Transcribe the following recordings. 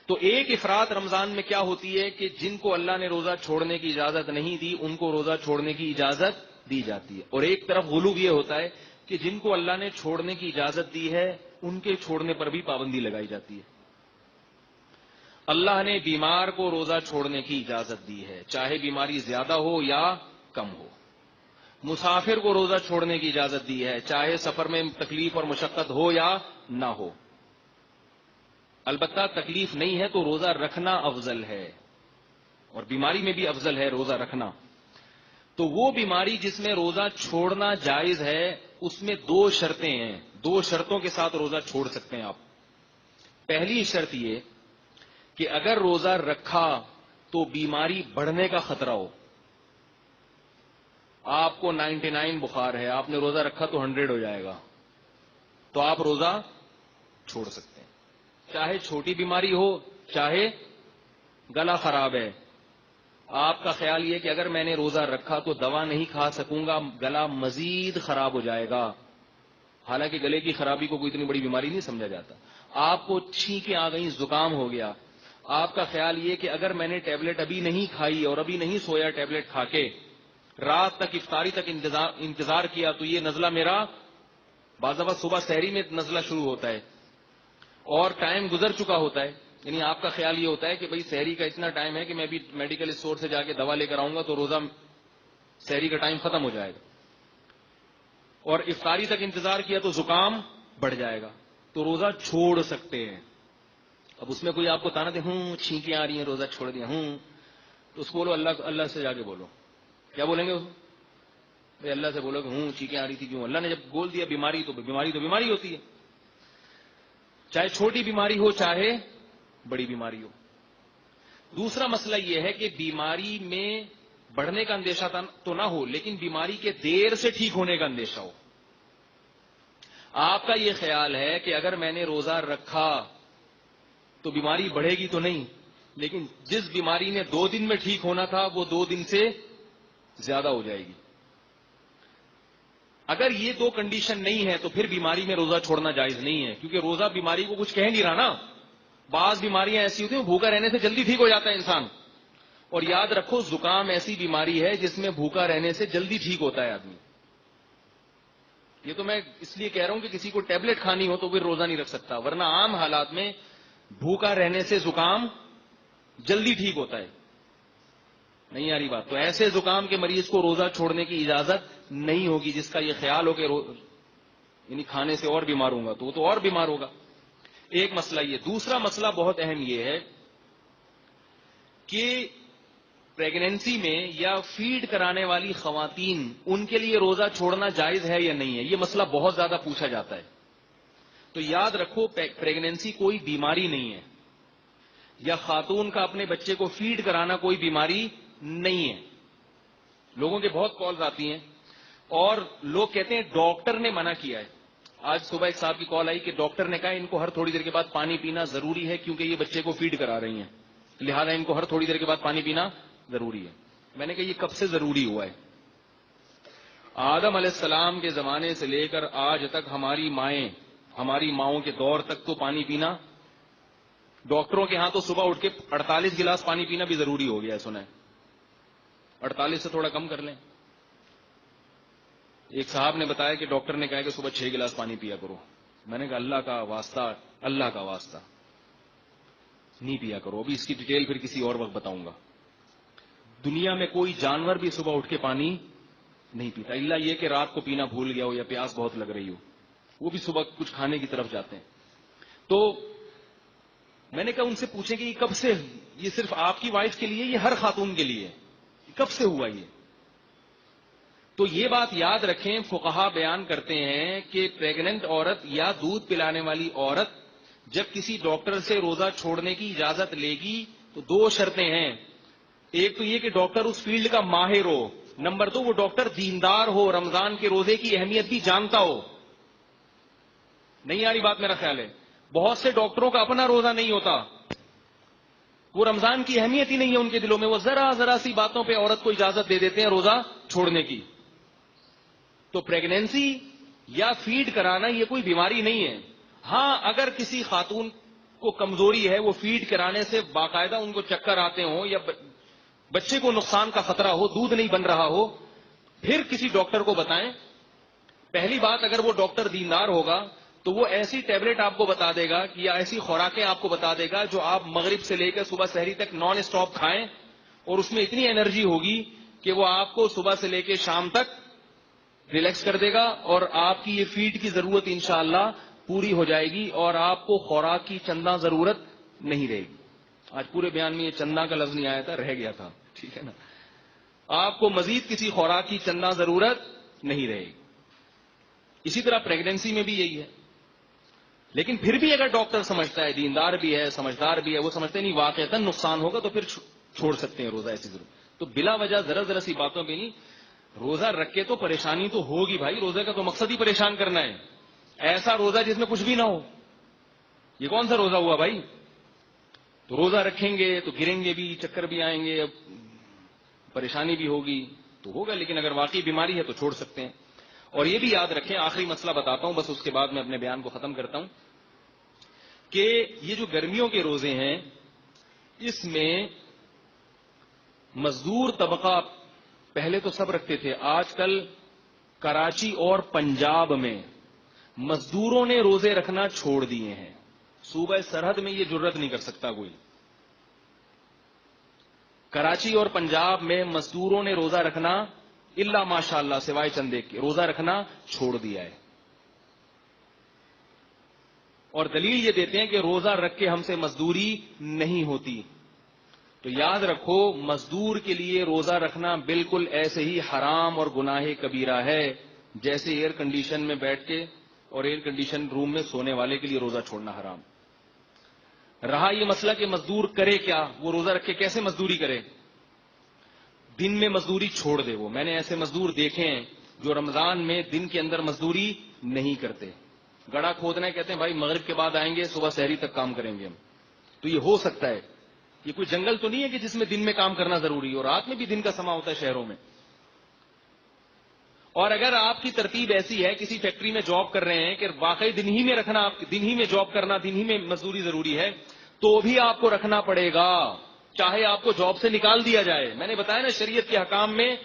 تو ایک افراط رمضان میں کیا ہوتی ہے کہ جن کو اللہ نے روزہ چھوڑنے کی اجازت نہیں دی ان کو روزہ چھوڑنے کی اجازت دی جاتی ہے، اور ایک طرف غلو یہ ہوتا ہے کہ جن کو اللہ نے چھوڑنے کی اجازت دی ہے ان کے چھوڑنے پر بھی پابندی لگائی جاتی ہے۔ اللہ نے بیمار کو روزہ چھوڑنے کی اجازت دی ہے، چاہے بیماری زیادہ ہو یا کم ہو۔ مسافر کو روزہ چھوڑنے کی اجازت دی ہے، چاہے سفر میں تکلیف اور مشقت ہو یا نہ ہو۔ البتہ تکلیف نہیں ہے تو روزہ رکھنا افضل ہے، اور بیماری میں بھی افضل ہے روزہ رکھنا۔ تو وہ بیماری جس میں روزہ چھوڑنا جائز ہے اس میں دو شرطیں ہیں، دو شرطوں کے ساتھ روزہ چھوڑ سکتے ہیں آپ۔ پہلی شرط یہ کہ اگر روزہ رکھا تو بیماری بڑھنے کا خطرہ ہو، آپ کو 99 بخار ہے، آپ نے روزہ رکھا تو 100 ہو جائے گا، تو آپ روزہ چھوڑ سکتے ہیں، چاہے چھوٹی بیماری ہو چاہے گلا خراب ہے۔ آپ کا خیال یہ کہ اگر میں نے روزہ رکھا تو دوا نہیں کھا سکوں گا، گلا مزید خراب ہو جائے گا، حالانکہ گلے کی خرابی کو کوئی اتنی بڑی بیماری نہیں سمجھا جاتا۔ آپ کو چھینکیں آ گئیں، زکام ہو گیا، آپ کا خیال یہ کہ اگر میں نے ٹیبلٹ ابھی نہیں کھائی اور ابھی نہیں سویا ٹیبلٹ کھا کے، رات تک افطاری تک انتظار کیا تو یہ نزلہ میرا بعض دفعہ صبح سحری میں نزلہ شروع ہوتا ہے اور ٹائم گزر چکا ہوتا ہے، یعنی آپ کا خیال یہ ہوتا ہے کہ بھئی سحری کا اتنا ٹائم ہے کہ میں بھی میڈیکل اسٹور سے جا کے دوا لے کر آؤں گا تو روزہ سحری کا ٹائم ختم ہو جائے گا، اور افطاری تک انتظار کیا تو زکام بڑھ جائے گا، تو روزہ چھوڑ سکتے ہیں۔ اب اس میں کوئی آپ کو تانا دے چھینکیں آ رہی ہیں روزہ چھوڑ دیا تو اس کو بولو اللہ سے جا کے بولو، کیا بولیں گے اس کو؟ بھائی اللہ سے بولو کہ چھینکیں آ رہی تھی کیوں؟ اللہ نے جب بول دیا بیماری تو بیماری ہوتی ہے، چاہے چھوٹی بیماری ہو چاہے بڑی بیماری ہو۔ دوسرا مسئلہ یہ ہے کہ بیماری میں بڑھنے کا اندیشہ تو نہ ہو لیکن بیماری کے دیر سے ٹھیک ہونے کا اندیشہ ہو۔ آپ کا یہ خیال ہے کہ اگر میں نے روزہ رکھا تو بیماری بڑھے گی تو نہیں، لیکن جس بیماری نے 2 دن میں ٹھیک ہونا تھا وہ 2 دن سے زیادہ ہو جائے گی۔ اگر یہ 2 کنڈیشن نہیں ہے تو پھر بیماری میں روزہ چھوڑنا جائز نہیں ہے، کیونکہ روزہ بیماری کو کچھ کہہ نہیں رہا نا۔ بعض بیماریاں ایسی ہوتی ہیں بھوکا رہنے سے جلدی ٹھیک ہو جاتا ہے انسان، اور یاد رکھو زکام ایسی بیماری ہے جس میں بھوکا رہنے سے جلدی ٹھیک ہوتا ہے آدمی۔ یہ تو میں اس لیے کہہ رہا ہوں کہ کسی کو ٹیبلٹ کھانی ہو تو پھر روزہ نہیں رکھ سکتا، ورنہ عام حالات میں بھوکا رہنے سے زکام جلدی ٹھیک ہوتا ہے۔ نہیں آ رہی بات؟ تو ایسے زکام کے مریض کو روزہ چھوڑنے کی اجازت نہیں ہوگی، جس کا یہ خیال ہو کہ یعنی کھانے سے اور بیمار ہوں گا تو وہ تو اور بیمار ہوگا۔ ایک مسئلہ یہ۔ دوسرا مسئلہ بہت اہم یہ ہے کہ پریگنینسی میں یا فیڈ کرانے والی خواتین ان کے لیے روزہ چھوڑنا جائز ہے یا نہیں ہے، یہ مسئلہ بہت زیادہ پوچھا جاتا ہے۔ تو یاد رکھو پریگنینسی کوئی بیماری نہیں ہے، یا خاتون کا اپنے بچے کو فیڈ کرانا کوئی بیماری نہیں ہے۔ لوگوں کے بہت کالز آتی ہیں اور لوگ کہتے ہیں ڈاکٹر نے منع کیا ہے۔ آج صبح ایک صاحب کی کال آئی کہ ڈاکٹر نے کہا ان کو ہر تھوڑی دیر کے بعد پانی پینا ضروری ہے کیونکہ یہ بچے کو فیڈ کرا رہی ہیں، لہذا ان کو ہر تھوڑی دیر کے بعد پانی پینا ضروری ہے۔ میں نے کہا یہ کب سے ضروری ہوا ہے؟ آدم علیہ السلام کے زمانے سے لے کر آج تک ہماری ماؤں کے دور تک تو پانی پینا، ڈاکٹروں کے ہاں تو صبح اٹھ کے 48 گلاس پانی پینا بھی ضروری ہو گیا ہے، سنا ہے؟ 48 سے تھوڑا کم کر لیں۔ ایک صاحب نے بتایا کہ ڈاکٹر نے کہا کہ صبح 6 گلاس پانی پیا کرو۔ میں نے کہا اللہ کا واسطہ نہیں پیا کرو، ابھی اس کی ڈیٹیل پھر کسی اور وقت بتاؤں گا۔ دنیا میں کوئی جانور بھی صبح اٹھ کے پانی نہیں پیتا، الا یہ کہ رات کو پینا بھول گیا ہو یا پیاس بہت لگ رہی ہو، وہ بھی صبح کچھ کھانے کی طرف جاتے ہیں۔ تو میں نے کہا ان سے پوچھیں کہ یہ کب سے، یہ صرف آپ کی وائف کے لیے، یہ ہر خاتون کے لیے کب سے ہوا یہ؟ تو یہ بات یاد رکھیں، فقہا بیان کرتے ہیں کہ پریگننٹ عورت یا دودھ پلانے والی عورت جب کسی ڈاکٹر سے روزہ چھوڑنے کی اجازت لے گی تو 2 شرطیں ہیں۔ ایک تو یہ کہ ڈاکٹر اس فیلڈ کا ماہر ہو، نمبر 2 وہ ڈاکٹر دیندار ہو، رمضان کے روزے کی اہمیت بھی جانتا ہو۔ نہیں آ رہی بات؟ میرا خیال ہے بہت سے ڈاکٹروں کا اپنا روزہ نہیں ہوتا، وہ رمضان کی اہمیت ہی نہیں ہے ان کے دلوں میں، وہ ذرا سی باتوں پہ عورت کو اجازت دے دیتے ہیں روزہ چھوڑنے کی۔ تو پریگنینسی یا فیڈ کرانا یہ کوئی بیماری نہیں ہے۔ ہاں اگر کسی خاتون کو کمزوری ہے, وہ فیڈ کرانے سے باقاعدہ ان کو چکر آتے ہوں یا بچے کو نقصان کا خطرہ ہو, دودھ نہیں بن رہا ہو, پھر کسی ڈاکٹر کو بتائیں. پہلی بات, اگر وہ ڈاکٹر دیندار ہوگا تو وہ ایسی ٹیبلٹ آپ کو بتا دے گا یا ایسی خوراکیں آپ کو بتا دے گا جو آپ مغرب سے لے کر صبح سحری تک نان اسٹاپ کھائیں, اور اس میں اتنی انرجی ہوگی کہ وہ آپ کو صبح سے لے کے شام تک ریلیکس کر دے گا, اور آپ کی یہ فیڈ کی ضرورت انشاءاللہ پوری ہو جائے گی, اور آپ کو خوراک کی چندہ ضرورت نہیں رہے گی. آج پورے بیان میں یہ چندہ کا لفظ نہیں آیا تھا, رہ گیا تھا, ٹھیک ہے نا. آپ کو مزید کسی خوراک کی چندہ ضرورت نہیں رہے گی. اسی طرح پریگنینسی میں بھی یہی ہے. لیکن پھر بھی اگر ڈاکٹر سمجھتا ہے, دیندار بھی ہے, سمجھدار بھی ہے, وہ سمجھتے نہیں واقعتاً نقصان ہوگا, تو پھر چھوڑ سکتے ہیں روزہ ایسی ضرورت. تو بلا وجہ ذرا سی باتوں پہ نہیں, روزہ رکھ کے تو پریشانی تو ہوگی بھائی. روزے کا تو مقصد ہی پریشان کرنا ہے. ایسا روزہ جس میں کچھ بھی نہ ہو, یہ کون سا روزہ ہوا بھائی؟ تو روزہ رکھیں گے تو گریں گے بھی, چکر بھی آئیں گے, پریشانی بھی ہوگی تو ہوگا. لیکن اگر واقعی بیماری ہے تو چھوڑ سکتے ہیں. اور یہ بھی یاد رکھیں, آخری مسئلہ بتاتا ہوں بس, اس کے بعد میں اپنے بیان کو ختم کرتا ہوں, کہ یہ جو گرمیوں کے روزے ہیں اس میں مزدور طبقہ پہلے تو سب رکھتے تھے, آج کل کراچی اور پنجاب میں مزدوروں نے روزے رکھنا چھوڑ دیے ہیں. صوبہ سرحد میں یہ جرت نہیں کر سکتا کوئی. کراچی اور پنجاب میں مزدوروں نے روزہ رکھنا الا ماشاء اللہ سوائے چندے کے روزہ رکھنا چھوڑ دیا ہے. اور دلیل یہ دیتے ہیں کہ روزہ رکھ کے ہم سے مزدوری نہیں ہوتی. تو یاد رکھو, مزدور کے لیے روزہ رکھنا بالکل ایسے ہی حرام اور گناہ کبیرہ ہے جیسے ایئر کنڈیشن میں بیٹھ کے اور ایئر کنڈیشن روم میں سونے والے کے لیے روزہ چھوڑنا حرام. رہا یہ مسئلہ کہ مزدور کرے کیا, وہ روزہ رکھ کے کیسے مزدوری کرے؟ دن میں مزدوری چھوڑ دے. وہ میں نے ایسے مزدور دیکھے ہیں جو رمضان میں دن کے اندر مزدوری نہیں کرتے. گڑھا کھودنا کہتے ہیں بھائی مغرب کے بعد آئیں گے, صبح سحری تک کام کریں گے ہم. تو یہ ہو سکتا ہے. یہ کوئی جنگل تو نہیں ہے کہ جس میں دن میں کام کرنا ضروری ہے, اور رات میں بھی دن کا سما ہوتا ہے شہروں میں. اور اگر آپ کی ترتیب ایسی ہے, کسی فیکٹری میں جاب کر رہے ہیں کہ واقعی دن ہی میں رکھنا, دن ہی میں جاب کرنا, دن ہی میں مزدوری ضروری ہے, تو بھی آپ کو رکھنا پڑے گا, چاہے آپ کو جاب سے نکال دیا جائے. میں نے بتایا نا, شریعت کے حکام میں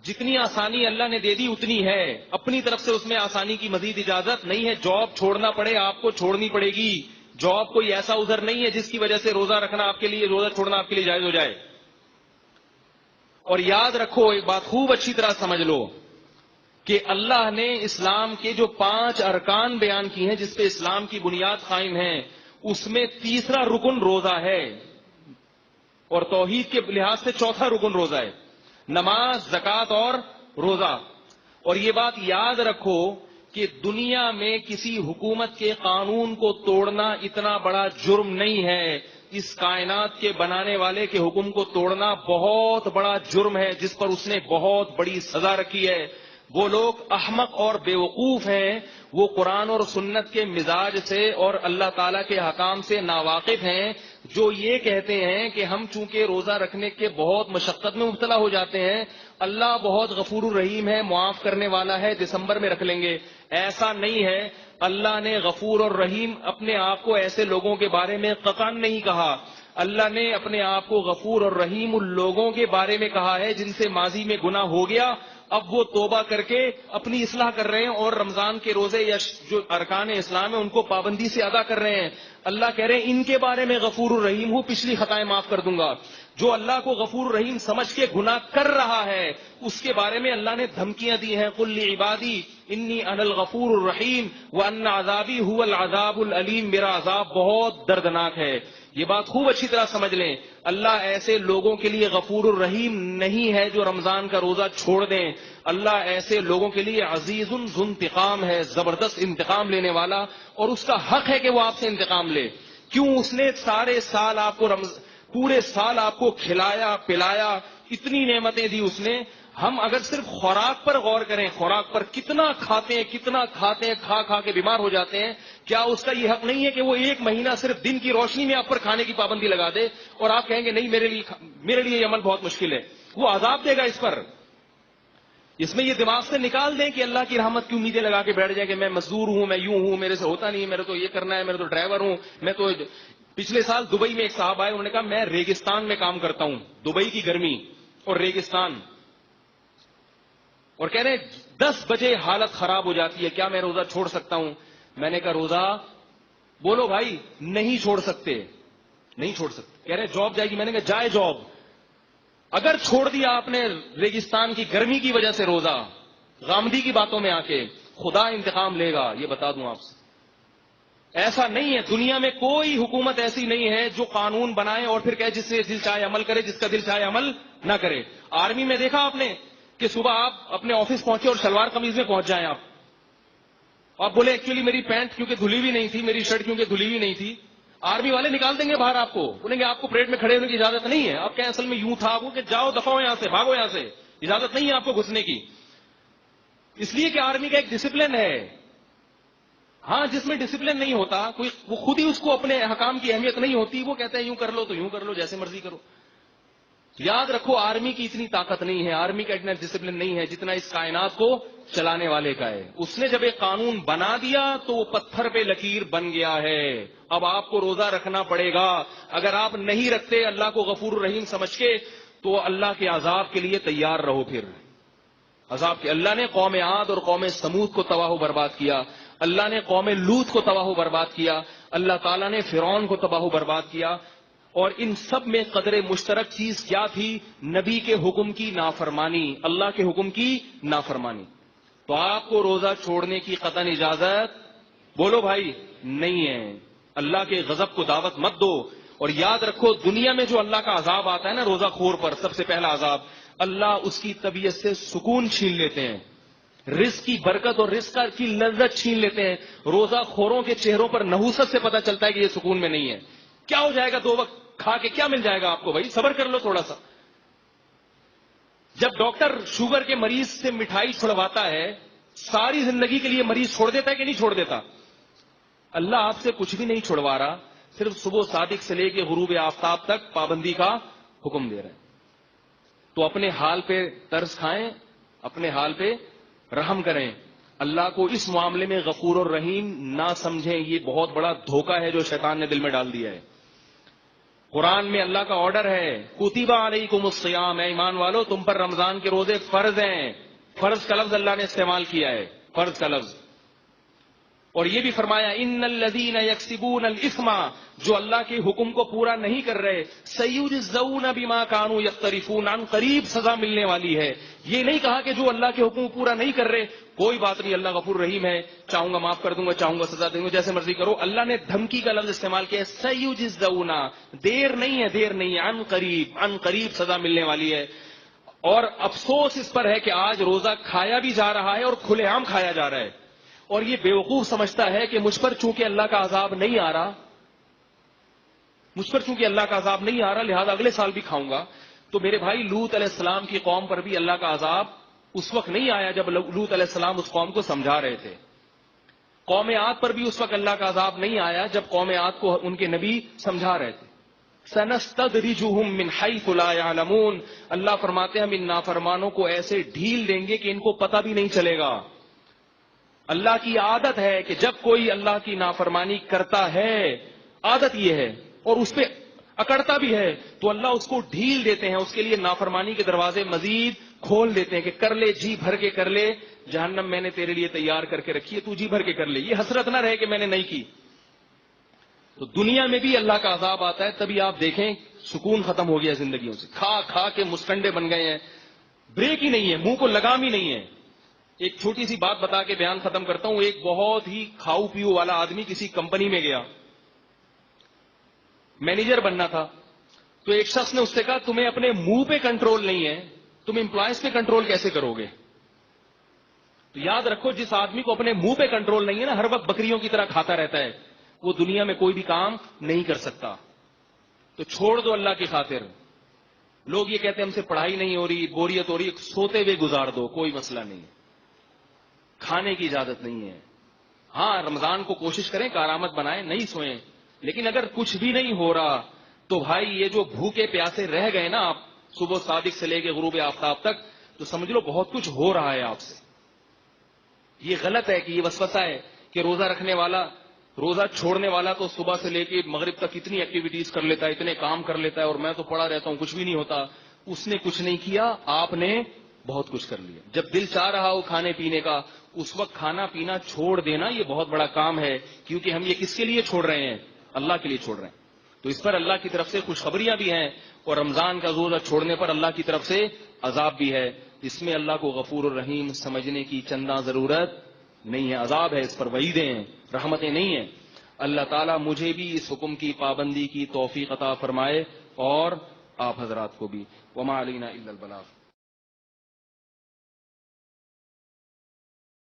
جتنی آسانی اللہ نے دے دی اتنی ہے, اپنی طرف سے اس میں آسانی کی مزید اجازت نہیں ہے. جاب چھوڑنا پڑے آپ کو, چھوڑنی پڑے گی. جاب کوئی ایسا عذر نہیں ہے جس کی وجہ سے روزہ رکھنا آپ کے لیے, روزہ چھوڑنا آپ کے لیے جائز ہو جائے. اور یاد رکھو, ایک بات خوب اچھی طرح سمجھ لو کہ اللہ نے اسلام کے جو 5 ارکان بیان کی ہیں جس پہ اسلام کی بنیاد قائم ہے, اس میں تیسرا رکن روزہ ہے, اور توحید کے لحاظ سے چوتھا رکن روزہ ہے, نماز, زکوٰۃ اور روزہ. اور یہ بات یاد رکھو کہ دنیا میں کسی حکومت کے قانون کو توڑنا اتنا بڑا جرم نہیں ہے. اس کائنات کے بنانے والے کے حکم کو توڑنا بہت بڑا جرم ہے جس پر اس نے بہت بڑی سزا رکھی ہے. وہ لوگ احمق اور بیوقوف ہیں, وہ قرآن اور سنت کے مزاج سے اور اللہ تعالیٰ کے حکام سے ناواقف ہیں, جو یہ کہتے ہیں کہ ہم چونکہ روزہ رکھنے کے بہت مشقت میں مبتلا ہو جاتے ہیں, اللہ بہت غفور الرحیم ہے, معاف کرنے والا ہے, دسمبر میں رکھ لیں گے. ایسا نہیں ہے. اللہ نے غفور اور رحیم اپنے آپ کو ایسے لوگوں کے بارے میں قطعاً نہیں کہا. اللہ نے اپنے آپ کو غفور اور رحیم ان لوگوں کے بارے میں کہا ہے جن سے ماضی میں گناہ ہو گیا, اب وہ توبہ کر کے اپنی اصلاح کر رہے ہیں, اور رمضان کے روزے یا جو ارکان اسلام ہیں ان کو پابندی سے ادا کر رہے ہیں. اللہ کہہ رہے ہیں ان کے بارے میں غفور الرحیم ہوں, پچھلی خطائیں معاف کر دوں گا. جو اللہ کو غفور الرحیم سمجھ کے گناہ کر رہا ہے اس کے بارے میں اللہ نے دھمکیاں دی ہیں, قل لعبادی انی انا الغفور الرحیم وان عذابی هو العذاب العلیم, میرا عذاب بہت دردناک ہے. یہ بات خوب اچھی طرح سمجھ لیں, اللہ ایسے لوگوں کے لیے غفور الرحیم نہیں ہے جو رمضان کا روزہ چھوڑ دیں. اللہ ایسے لوگوں کے لیے عزیز ذو انتقام ہے, زبردست انتقام لینے والا, اور اس کا حق ہے کہ وہ آپ سے انتقام لے. کیوں؟ اس نے سارے سال آپ کو پورے سال آپ کو کھلایا پلایا, اتنی نعمتیں دی اس نے. ہم اگر صرف خوراک پر غور کریں, خوراک پر کتنا کھاتے ہیں, کھا کھا کے بیمار ہو جاتے ہیں, کیا اس کا یہ حق نہیں ہے کہ وہ 1 مہینہ صرف دن کی روشنی میں آپ پر کھانے کی پابندی لگا دے, اور آپ کہیں گے نہیں میرے لیے یہ عمل بہت مشکل ہے, وہ عذاب دے گا اس پر. اس میں یہ دماغ سے نکال دیں کہ اللہ کی رحمت کی امیدیں لگا کے بیٹھ جائیں کہ میں مزدور ہوں، میں یوں ہوں، میرے سے ہوتا نہیں، میرے تو یہ کرنا ہے، میرے تو ڈرائیور ہوں، میں تو پچھلے سال دبئی میں ایک صاحب آئے، انہوں نے کہا میں ریگستان میں کام کرتا ہوں، دبئی کی گرمی اور ریگستان، اور کہہ رہے 10 بجے حالت خراب ہو جاتی ہے، کیا میں روزہ چھوڑ سکتا ہوں؟ میں نے کہا روزہ بولو بھائی، نہیں چھوڑ سکتے، نہیں چھوڑ سکتے۔ کہہ رہے جاب جائے گی، میں نے کہا جائے جاب، اگر چھوڑ دیا آپ نے ریگستان کی گرمی کی وجہ سے روزہ، غامدی کی باتوں میں آ کے، خدا انتقام لے گا، یہ بتا دوں آپ سے۔ ایسا نہیں ہے، دنیا میں کوئی حکومت ایسی نہیں ہے جو قانون بنائے اور پھر کہے جس سے دل چاہے عمل کرے، جس کا دل چاہے عمل نہ کرے۔ آرمی میں دیکھا آپ نے کہ صبح آپ اپنے آفس پہنچے اور شلوار قمیض میں پہنچ جائیں آپ بولے ایکچولی میری پینٹ کیونکہ دھلی ہوئی نہیں تھی، میری شرٹ کیونکہ دھلی ہوئی نہیں تھی، آرمی والے نکال دیں گے باہر، آپ کو بولیں گے آپ کو پریڈ میں کھڑے ہونے کی اجازت نہیں ہے، آپ کہیں اصل میں یوں تھا وہ کہ جاؤ دفعہ ہو یہاں سے، بھاگو یہاں سے، اجازت نہیں ہے آپ کو گھسنے کی، اس لیے کہ آرمی کا ایک ڈسپلن ہے۔ ہاں جس میں ڈسپلن نہیں ہوتا، کوئی وہ خود ہی اس کو اپنے حکام کی اہمیت نہیں ہوتی، وہ کہتے ہیں یوں کر لو تو یوں کر لو، جیسے مرضی کرو۔ یاد رکھو آرمی کی اتنی طاقت نہیں ہے، آرمی کا اتنا ڈسپلن نہیں ہے جتنا اس کائنات کو چلانے والے کا ہے۔ اس نے جب ایک قانون بنا دیا تو وہ پتھر پہ لکیر بن گیا ہے۔ اب آپ کو روزہ رکھنا پڑے گا، اگر آپ نہیں رکھتے اللہ کو غفور الرحیم سمجھ کے تو اللہ کے عذاب کے لیے تیار رہو۔ پھر عذاب کے، اللہ نے قوم عاد اور قوم سمود کو تباہ و برباد کیا، اللہ نے قوم لوط کو تباہ و برباد کیا، اللہ تعالیٰ نے فرعون کو تباہ و برباد کیا، اور ان سب میں قدر مشترک چیز کیا تھی؟ نبی کے حکم کی نافرمانی، اللہ کے حکم کی نافرمانی۔ تو آپ کو روزہ چھوڑنے کی قطعاً اجازت بولو بھائی نہیں ہے، اللہ کے غضب کو دعوت مت دو۔ اور یاد رکھو دنیا میں جو اللہ کا عذاب آتا ہے نا روزہ خور پر، سب سے پہلا عذاب اللہ اس کی طبیعت سے سکون چھین لیتے ہیں، رزق کی برکت اور رزق کی لذت چھین لیتے ہیں۔ روزہ خوروں کے چہروں پر نحوست سے پتہ چلتا ہے کہ یہ سکون میں نہیں ہے۔ کیا ہو جائے گا 2 وقت کھا کے، کیا مل جائے گا آپ کو؟ بھائی صبر کر لو تھوڑا سا۔ جب ڈاکٹر شوگر کے مریض سے مٹھائی چھڑواتا ہے، ساری زندگی کے لیے مریض چھوڑ دیتا ہے کہ نہیں چھوڑ دیتا؟ اللہ آپ سے کچھ بھی نہیں چھڑوا رہا، صرف صبح صادق سے لے کے غروب آفتاب تک پابندی کا حکم دے رہا ہے۔ تو اپنے حال پہ ترس کھائیں، اپنے حال پہ رحم کریں، اللہ کو اس معاملے میں غفور اور رحیم نہ سمجھیں۔ یہ بہت بڑا دھوکہ ہے جو شیطان نے دل میں ڈال دیا ہے۔ قرآن میں اللہ کا آرڈر ہے کتب علیکم الصیام، اے ایمان والو تم پر رمضان کے روزے فرض ہیں۔ فرض کا لفظ اللہ نے استعمال کیا ہے، فرض کا لفظ۔ اور یہ بھی فرمایا ان الذین یکسبون الاثم، جو اللہ کے حکم کو پورا نہیں کر رہے، سیجزون بما کانوا یقترفون، عن قریب سزا ملنے والی ہے۔ یہ نہیں کہا کہ جو اللہ کے حکم کو پورا نہیں کر رہے کوئی بات نہیں، اللہ غفور رحیم ہے، چاہوں گا معاف کر دوں گا، چاہوں گا سزا دوں گا، جیسے مرضی کرو۔ اللہ نے دھمکی کا لفظ استعمال کیا ہے سیجزون، دیر نہیں ہے، دیر نہیں ہے، عن قریب سزا ملنے والی ہے۔ اور افسوس اس پر ہے کہ آج روزہ کھایا بھی جا رہا ہے اور کھلے عام کھایا جا رہا ہے، اور یہ بیوقوف سمجھتا ہے کہ مجھ پر چونکہ اللہ کا عذاب نہیں آ رہا، مجھ پر چونکہ اللہ کا عذاب نہیں آ رہا لہذا اگلے سال بھی کھاؤں گا۔ تو میرے بھائی لوط علیہ السلام کی قوم پر بھی اللہ کا عذاب اس وقت نہیں آیا جب لوط علیہ السلام اس قوم کو سمجھا رہے تھے۔ قوم عاد پر بھی اس وقت اللہ کا عذاب نہیں آیا جب قوم عاد کو ان کے نبی سمجھا رہے تھے۔ سنستدرجهم من حيث لا يعلمون، اللہ فرماتے ہیں ہم ان نافرمانوں کو ایسے ڈھیل دیں گے کہ ان کو پتہ بھی نہیں چلے گا۔ اللہ کی عادت ہے کہ جب کوئی اللہ کی نافرمانی کرتا ہے، عادت یہ ہے، اور اس پہ اکڑتا بھی ہے تو اللہ اس کو ڈھیل دیتے ہیں، اس کے لیے نافرمانی کے دروازے مزید کھول دیتے ہیں کہ کر لے، جی بھر کے کر لے، جہنم میں نے تیرے لیے تیار کر کے رکھی ہے، تو جی بھر کے کر لے، یہ حسرت نہ رہے کہ میں نے نہیں کی۔ تو دنیا میں بھی اللہ کا عذاب آتا ہے، تبھی آپ دیکھیں سکون ختم ہو گیا زندگیوں سے، کھا کھا کے مسکنڈے بن گئے ہیں، بریک ہی نہیں ہے، منہ کو لگام ہی نہیں ہے۔ ایک چھوٹی سی بات بتا کے بیان ختم کرتا ہوں۔ ایک بہت ہی کھاؤ پیو والا آدمی کسی کمپنی میں گیا، مینیجر بننا تھا، تو ایک شخص نے اس سے کہا تمہیں اپنے منہ پہ کنٹرول نہیں ہے، تم امپلائیز پہ کنٹرول کیسے کرو گے؟ تو یاد رکھو جس آدمی کو اپنے منہ پہ کنٹرول نہیں ہے نا، ہر وقت بکریوں کی طرح کھاتا رہتا ہے، وہ دنیا میں کوئی بھی کام نہیں کر سکتا۔ تو چھوڑ دو اللہ کی خاطر۔ لوگ یہ کہتے ہیں ہم سے پڑھائی نہیں ہو رہی، بوریت ہو رہی، سوتے ہوئے گزار دو، کوئی مسئلہ نہیں، کھانے کی اجازت نہیں ہے۔ ہاں رمضان کو کوشش کریں کارآمد بنائیں، نہیں سوئیں، لیکن اگر کچھ بھی نہیں ہو رہا تو بھائی یہ جو بھوکے پیاسے رہ گئے نا آپ صبح صادق سے لے کے غروب آفتاب تک، تو سمجھ لو بہت کچھ ہو رہا ہے آپ سے. یہ غلط ہے کہ یہ وسوسہ ہے کہ روزہ رکھنے والا، روزہ چھوڑنے والا تو صبح سے لے کے مغرب تک اتنی ایکٹیویٹیز کر لیتا ہے، اتنے کام کر لیتا ہے، اور میں تو پڑا رہتا ہوں، کچھ بھی نہیں ہوتا. اس نے کچھ نہیں کیا، آپ نے بہت کچھ کر لیا. جب دل چاہ رہا ہو کھانے پینے کا، اس وقت کھانا پینا چھوڑ دینا یہ بہت بڑا کام ہے، کیونکہ ہم یہ کس کے لیے چھوڑ رہے ہیں؟ اللہ کے لیے چھوڑ رہے ہیں. تو اس پر اللہ کی طرف سے خوشخبریاں بھی ہیں، اور رمضان کا روزہ چھوڑنے پر اللہ کی طرف سے عذاب بھی ہے. اس میں اللہ کو غفور الرحیم سمجھنے کی چندہ ضرورت نہیں ہے. عذاب ہے، اس پر وعیدیں ہیں، رحمتیں نہیں ہیں. اللہ تعالیٰ مجھے بھی اس حکم کی پابندی کی توفیق عطا فرمائے، اور آپ حضرات کو بھی. وما علینا الا البلاغ.